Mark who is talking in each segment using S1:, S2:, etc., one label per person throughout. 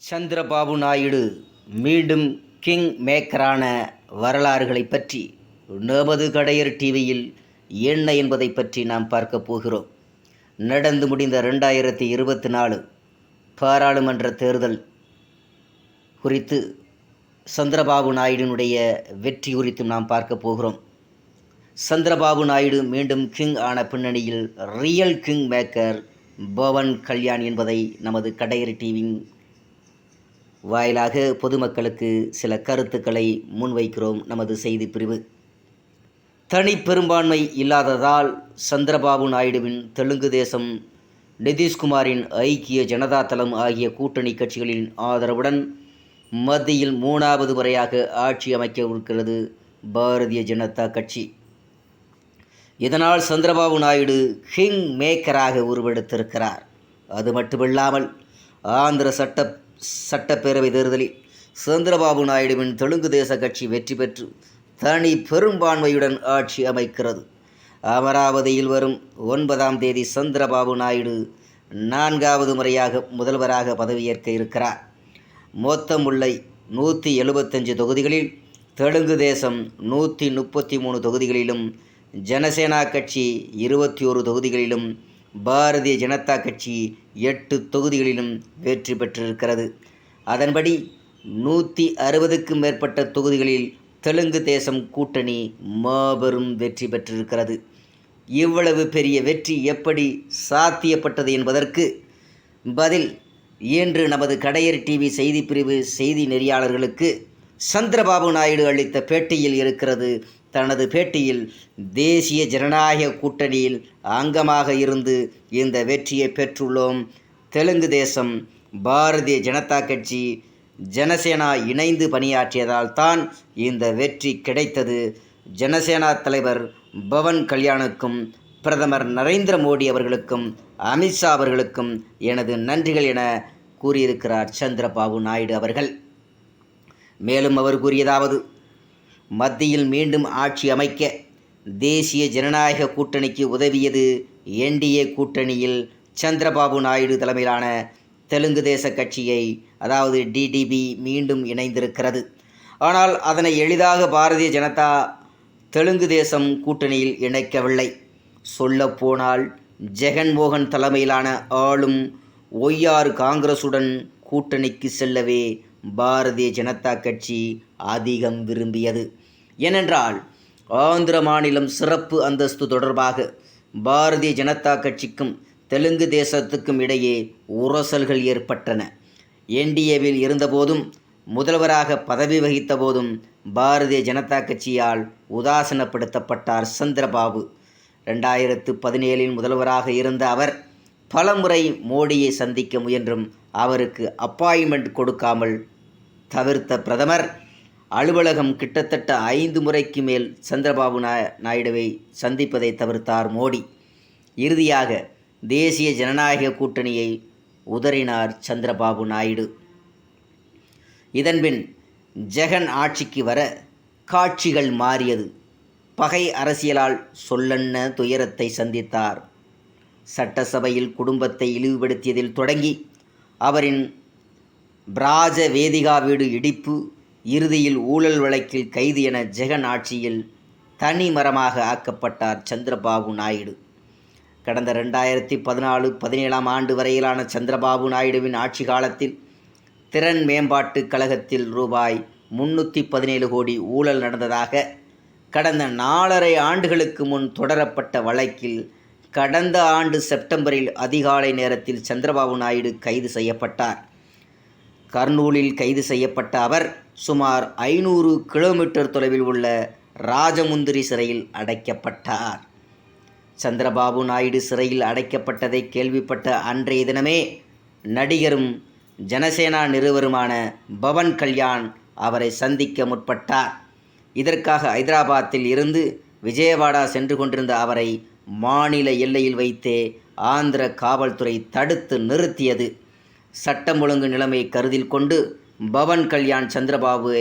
S1: சந்திரபாபு நாயுடு மீண்டும் கிங் மேக்கரான வரலாறுகளை பற்றி நமது கடையர் டிவியில் என்ன என்பதை பற்றி நாம் பார்க்க போகிறோம். நடந்து முடிந்த 2024 பாராளுமன்ற தேர்தல் குறித்து சந்திரபாபு நாயுடுனுடைய வெற்றி குறித்து நாம் பார்க்க போகிறோம். சந்திரபாபு நாயுடு மீண்டும் கிங் ஆன பின்னணியில் real king maker Pawan Kalyan என்பதை நமது கடையர் டிவியின் வாயிலாக பொதுமக்களுக்கு சில கருத்துக்களை முன்வைக்கிறோம். நமது செய்தி பிரிவு தனி பெரும்பான்மை இல்லாததால் சந்திரபாபு நாயுடுவின் தெலுங்கு தேசம், நிதிஷ்குமாரின் ஐக்கிய ஜனதா தளம் ஆகிய கூட்டணி கட்சிகளின் ஆதரவுடன் மத்தியில் 3வது முறையாக ஆட்சி அமைக்கவிருக்கிறது பாரதிய ஜனதா கட்சி. இதனால் சந்திரபாபு நாயுடு கிங் மேக்கராக உருவெடுத்திருக்கிறார். அது மட்டுமில்லாமல் ஆந்திர சட்டப்பேரவை தேர்தலில் சந்திரபாபு நாயுடுவின் தெலுங்கு தேச கட்சி வெற்றி பெற்று தனி பெரும்பான்மையுடன் ஆட்சி அமைக்கிறது. அமராவதியில் வரும் 9ஆம் தேதி சந்திரபாபு நாயுடு 4வது முறையாக முதல்வராக பதவியேற்க இருக்கிறார். மொத்தமுள்ள 175 தொகுதிகளில் தெலுங்கு தேசம் 133 தொகுதிகளிலும், ஜனசேனா கட்சி 21 தொகுதிகளிலும், பாரதிய ஜனதா கட்சி 8 தொகுதிகளிலும் வெற்றி பெற்றிருக்கிறது. அதன்படி 160க்கும் மேற்பட்ட தொகுதிகளில் தெலுங்கு தேசம் கூட்டணி மாபெரும் வெற்றி பெற்றிருக்கிறது. இவ்வளவு பெரிய வெற்றி எப்படி சாத்தியப்பட்டது என்பதற்கு பதில் இன்று நமது கடையர் டிவி செய்தி பிரிவு செய்தி நெறியாளர்களுக்கு சந்திரபாபு நாயுடு அளித்த பேட்டியில் இருக்கிறது. தனது பேட்டியில் தேசிய ஜனநாயக கூட்டணியில் அங்கமாக இருந்து இந்த வெற்றியை பெற்றுள்ளோம். தெலுங்கு தேசம், பாரதிய ஜனதா கட்சி, ஜனசேனா இணைந்து பணியாற்றியதால் தான் இந்த வெற்றி கிடைத்தது. ஜனசேனா தலைவர் பவன் கல்யாணுக்கும், பிரதமர் நரேந்திர மோடி அவர்களுக்கும், அமித்ஷா அவர்களுக்கும் எனது நன்றிகள் என கூறியிருக்கிறார் சந்திரபாபு நாயுடு அவர்கள். மேலும் அவர் கூறியதாவது: மத்தியில் மீண்டும் ஆட்சி அமைக்க தேசிய ஜனநாயக கூட்டணிக்கு உதவியது என்டிஏ கூட்டணியில் சந்திரபாபு நாயுடு தலைமையிலான தெலுங்கு தேச கட்சியை, அதாவது டிடிபி மீண்டும் இணைந்திருக்கிறது. ஆனால் அதனை எளிதாக பாரதிய ஜனதா தெலுங்கு தேசம் கூட்டணியில் இணைக்கவில்லை. சொல்லப்போனால் ஜெகன்மோகன் தலைமையிலான ஆளும் ஒய்ஆர் காங்கிரசுடன் கூட்டணிக்கு செல்லவே பாரதிய ஜனதா கட்சி அதிகம் விரும்பியது. ஏனென்றால் ஆந்திர மாநிலம் சிறப்பு அந்தஸ்து தொடர்பாக பாரதிய ஜனதா கட்சிக்கும் தெலுங்கு தேசத்துக்கும் இடையே உரசல்கள் ஏற்பட்டன. என்டிஏவில் இருந்தபோதும், முதல்வராக பதவி வகித்த போதும் பாரதிய ஜனதா கட்சியால் உதாசீனப்படுத்தப்பட்டார் சந்திரபாபு. 2017 முதல்வராக இருந்த அவர் பலமுறை மோடியை சந்திக்க முயன்றும் அவருக்கு அப்பாயின்மெண்ட் கொடுக்காமல் தவிர்த்த பிரதமர் அலுவலகம் கிட்டத்தட்ட 5 முறைக்கு மேல் சந்திரபாபு நாயுடுவை சந்திப்பதை தவிர்த்தார் மோடி. இறுதியாக தேசிய ஜனநாயக கூட்டணியை உதறினார் சந்திரபாபு நாயுடு. இதன்பின் ஜெகன் ஆட்சிக்கு வர காட்சிகள் மாறியது. பகை அரசியலால் சொல்லென்ன துயரத்தை சந்தித்தார். சட்டசபையில் குடும்பத்தை இழிவுபடுத்தியதில் தொடங்கி அவரின் பிராஜ வேதிகா வீடு இடிப்பு, இறுதியில் ஊழல் வழக்கில் கைது என ஜெகன் ஆட்சியில் தனி மரமாக ஆக்கப்பட்டார் சந்திரபாபு நாயுடு. கடந்த 2014-17 ஆண்டு வரையிலான சந்திரபாபு நாயுடுவின் ஆட்சி காலத்தில் திறன் மேம்பாட்டு கழகத்தில் ரூபாய் 317 கோடி ஊழல் நடந்ததாக கடந்த 4.5 ஆண்டுகளுக்கு முன் தொடரப்பட்ட வழக்கில் கடந்த ஆண்டு செப்டம்பரில் அதிகாலை நேரத்தில் சந்திரபாபு நாயுடு கைது செய்யப்பட்டார். கர்னூலில் கைது செய்யப்பட்ட அவர் சுமார் 500 கிலோமீட்டர் தொலைவில் உள்ள ராஜமுந்திரி சிறையில் அடைக்கப்பட்டார். சந்திரபாபு நாயுடு சிறையில் அடைக்கப்பட்டதை கேள்விப்பட்ட அன்றைய தினமே நடிகரும் ஜனசேனா நிறுவனருமான பவன் கல்யாண் அவரை சந்திக்க முற்பட்டார். இதற்காக ஹைதராபாத்தில் இருந்து விஜயவாடா சென்று கொண்டிருந்த அவரை மாநில எல்லையில் வைத்தே ஆந்திர காவல்துறை தடுத்து நிறுத்தியது. சட்டம் ஒழுங்கு நிலைமை கருதில் கொண்டு பவன் கல்யாண் சந்திரபாபு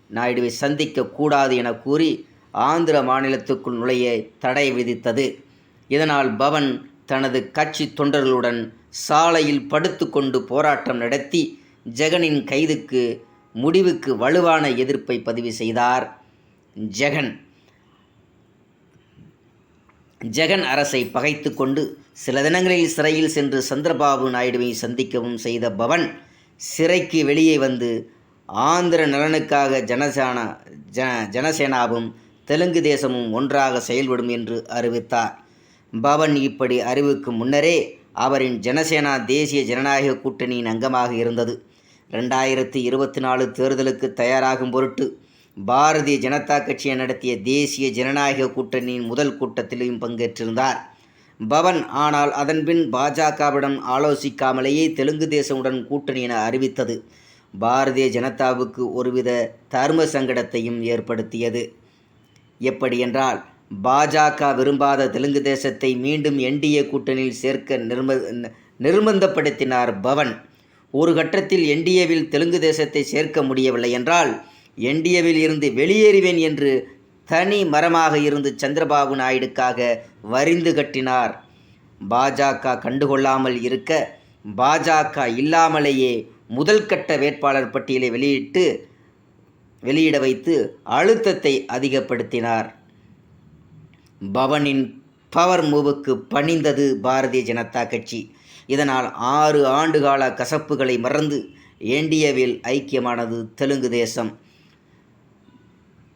S1: நாயுடுவை சந்திக்க கூடாது என கூறி ஆந்திர மாநிலத்துக்குள் நுழைய தடை விதித்தது. இதனால் பவன் தனது கட்சி தொண்டர்களுடன் சாலையில் படுத்து கொண்டு போராட்டம் நடத்தி ஜெகனின் கைதுக்கு முடிவுக்கு வலுவான எதிர்ப்பை பதிவு செய்தார் ஜெகன். ஜெகன் அரசை பகைத்து கொண்டு சில தினங்களில் சிறையில் சென்று சந்திரபாபு நாயுடுவை சந்திக்கவும் செய்த பவன் சிறைக்கு வெளியே வந்து ஆந்திர நலனுக்காக ஜனசேனாவும் தெலுங்கு தேசமும் ஒன்றாக செயல்படும் என்று அறிவித்தார். பவன் இப்படி அறிவிக்கும் முன்னரே அவரின் ஜனசேனா தேசிய ஜனநாயக கூட்டணியின் அங்கமாக இருந்தது. 2024 தேர்தலுக்கு தயாராகும் பொருட்டு பாரதிய ஜனதா கட்சியை நடத்திய தேசிய ஜனநாயக கூட்டணியின் முதல் கூட்டத்திலும் பங்கேற்றிருந்தார் பவன். ஆனால் அதன்பின் பாஜகவிடம் ஆலோசிக்காமலேயே தெலுங்கு தேசமுடன் கூட்டணி என அறிவித்தது பாரதிய ஜனதாவுக்கு ஒருவித தர்ம சங்கடத்தையும் ஏற்படுத்தியது. எப்படியென்றால், பாஜக விரும்பாத தெலுங்கு தேசத்தை மீண்டும் என்டிஏ கூட்டணியில் சேர்க்க நிர்பந்தப்படுத்தினார் பவன். ஒரு கட்டத்தில் என்டிஏவில் தெலுங்கு தேசத்தை சேர்க்க முடியவில்லை என்றால் என்டிஏவில் இருந்து வெளியேறுவேன் என்று தனி மரமாக இருந்து சந்திரபாபு நாயுடுக்காக வரிந்து கட்டினார். பாஜக கண்டுகொள்ளாமல் இருக்க பாஜக இல்லாமலேயே முதல் கட்ட வேட்பாளர் பட்டியலை வெளியிட வைத்து அழுத்தத்தை அதிகப்படுத்தினார். பவனின் பவர் மூவுக்கு பணிந்தது பாரதிய ஜனதா கட்சி. இதனால் 6 ஆண்டுகால கசப்புகளை மறந்து என்டிஏவில் ஐக்கியமானது தெலுங்கு தேசம்.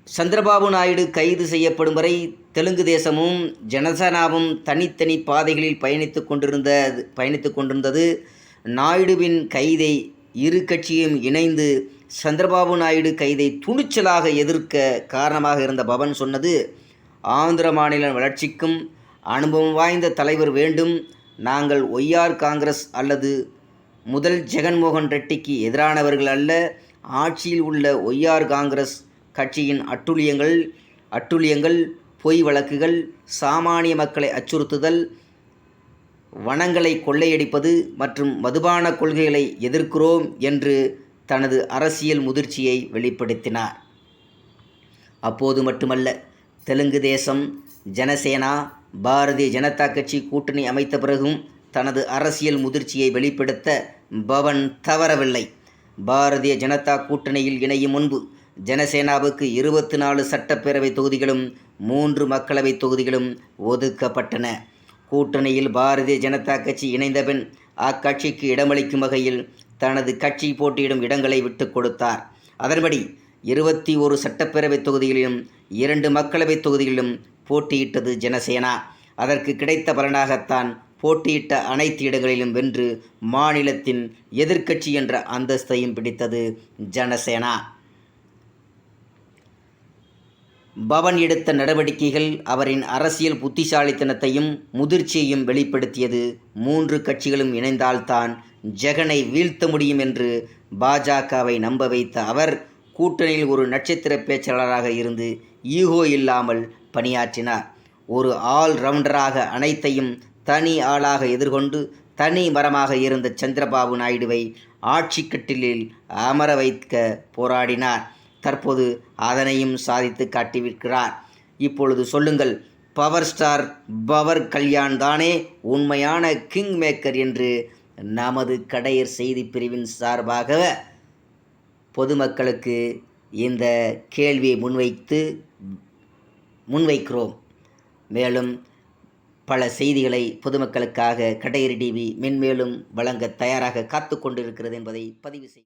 S1: சந்திரபாபு நாயுடு கைது செய்யப்படும் வரை தெலுங்கு தேசமும் ஜனசேனாவும் தனித்தனி பாதைகளில் பயணித்து கொண்டிருந்தது. நாயுடுவின் கைதை இரு கட்சியும் இணைந்து சந்திரபாபு நாயுடு கைதை துணிச்சலாக எதிர்க்க காரணமாக இருந்த பவன் சொன்னது, ஆந்திர மாநில வளர்ச்சிக்கும் அனுபவம் வாய்ந்த தலைவர் வேண்டும். நாங்கள் ஒய்ஆர் காங்கிரஸ் அல்லது முதல் ஜெகன்மோகன் ரெட்டிக்கு எதிரானவர்கள் அல்ல. ஆட்சியில் உள்ள ஒய்ஆர் காங்கிரஸ் கட்சியின் அட்டுழியங்கள், பொய் வழக்குகள், சாமானிய மக்களை அச்சுறுத்துதல், வனங்களை கொள்ளையடிப்பது மற்றும் மதுபான கொள்கைகளை எதிர்க்கிறோம் என்று தனது அரசியல் முதிர்ச்சியை வெளிப்படுத்தினார். அப்போது மட்டுமல்ல, தெலுங்கு தேசம், ஜனசேனா, பாரதிய ஜனதா கட்சி கூட்டணி அமைத்த பிறகும் தனது அரசியல் முதிர்ச்சியை வெளிப்படுத்த பவன் தவறவில்லை. பாரதிய ஜனதா கூட்டணியில் இணையும் முன்பு ஜனசேனாவுக்கு 24 சட்டப்பேரவை தொகுதிகளும் 3 மக்களவை தொகுதிகளும் ஒதுக்கப்பட்டன. கூட்டணியில் பாரதிய ஜனதா கட்சி இணைந்தபின் அக்கட்சிக்கு இடமளிக்கும் வகையில் தனது கட்சி போட்டியிடும் இடங்களை விட்டுக் கொடுத்தார். அதன்படி 21 சட்டப்பேரவை தொகுதிகளிலும் 2 மக்களவை தொகுதிகளிலும் போட்டியிட்டது ஜனசேனா. அதற்கு கிடைத்த பலனாகத்தான் போட்டியிட்ட அனைத்து இடங்களிலும் வென்று மாநிலத்தின் எதிர்க்கட்சி என்ற அந்தஸ்தையும் பிடித்தது ஜனசேனா. பவன் எடுத்த நடவடிக்கைகள் அவரின் அரசியல் புத்திசாலித்தனத்தையும் முதிர்ச்சியையும் வெளிப்படுத்தியது. 3 கட்சிகளும் இணைந்தால்தான் ஜெகனை வீழ்த்த முடியும் என்று பாஜகவை நம்ப வைத்த அவர் கூட்டணியில் ஒரு நட்சத்திர பேச்சாளராக இருந்து ஈகோ இல்லாமல் பணியாற்றினார். ஒரு ஆல் ரவுண்டராக அனைத்தையும் தனி ஆளாக எதிர்கொண்டு தனி மரமாக இருந்த சந்திரபாபு நாயுடுவை ஆட்சி கட்டிலில் அமர வைக்க போராடினார். தற்போது அதனையும் சாதித்து காட்டிவிருக்கிறார். இப்பொழுது சொல்லுங்கள், பவர் ஸ்டார் பவர் கல்யாண் தானே உண்மையான கிங் மேக்கர் என்று நமது கடையர் செய்தி பிரிவின் சார்பாக பொதுமக்களுக்கு இந்த கேள்வியை முன்வைக்கிறோம். மேலும் பல செய்திகளை பொதுமக்களுக்காக கடையர் டிவி மென்மேலும் வழங்க தயாராக காத்து கொண்டிருக்கிறது என்பதை பதிவு செய்ய